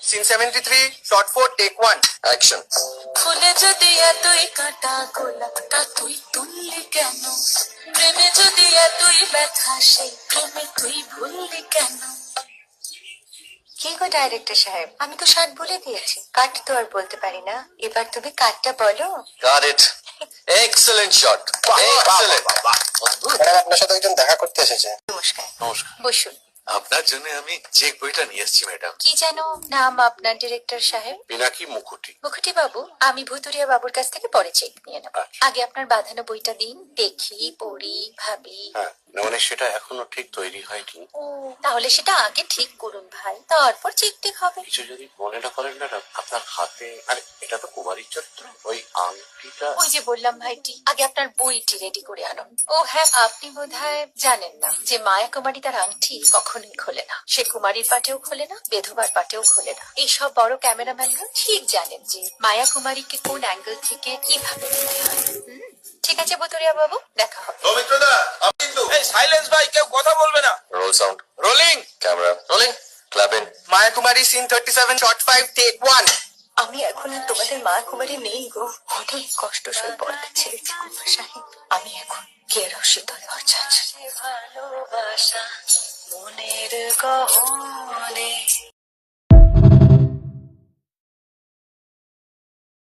Scene 73, shot 4, take 1. Action. ফুলে যদি এতই কাটা গোলাপটা তুই তুললি কেন? প্রেমে যদি এতই ব্যথা সেই প্রেমে তুই ভুললি কেন? কি গো ডাইরেক্টর সাহেব, আমি তো 60 বলে দিয়েছি, কাট তো আর বলতে পারি না, এবার তুমি কাটটা বলো। Got it. Excellent shot. Excellent. Madam, আপনার সাথে একজন দেখা করতে এসেছে। নমস্কার, নমস্কার। বসুন। আপনার জন্য আমি চেক বইটা নিয়ে এসেছি ম্যাডাম। কি যেন নাম আপনার ডিরেক্টর সাহেব? পিনাকি মুখোটি। মুখুটি বাবু, আমি ভুতুরিয়া বাবুর কাছ থেকে পরে চেক নিয়ে নেব। আচ্ছা। আগে আপনার বাঁধানো বইটা দিন, দেখি, পড়ি, ভাবি। হ্যাঁ, মানে সেটা এখনো ঠিক তৈরি হয়নি। ও, তাহলে সেটা আগে ঠিক করুন ভাই, তারপর চেক টেক হবে। কিছু যদি মনে না করেন ম্যাডাম, আপনার হাতে, আরে এটা তো কুমারীর চরিত্র, ওই আংটিটা। ওই যে বললাম ভাইটি, আগে আপনার বইটি রেডি করে আনুন। ও হ্যাঁ, আপনি বোধহয় জানেন না যে মায়া কুমারী তার আংটি কখনোই খোলে না। সে কুমারীর পাটেও খোলে না, বেধবার পাটেও খোলে না। এইসব বড় ক্যামেরাম্যানরা ঠিক জানেন যে মায়া কুমারীকে কোন অ্যাঙ্গেল থেকে কিভাবে নিতে হয়। ঠিক আছে বুতুরিয়া বাবু, দেখা হবে। সৌমিত্রদা, আপনি কিন্তু সাইলেন্স ভাই, কেউ কথা বলবে না। Roll sound. Rolling. Camera. Rolling. Clap in. Maya Kumari, scene 37, shot 5, take 1. আমি এখন আর তোমাদের মা কুমারী নেই গো, অনেক কষ্ট সই পড়তে ছেড়েছি কুমার সাহেব। আমি এখন কে রসিদল ভরছাছ। ভালোবাসা মনের গহনে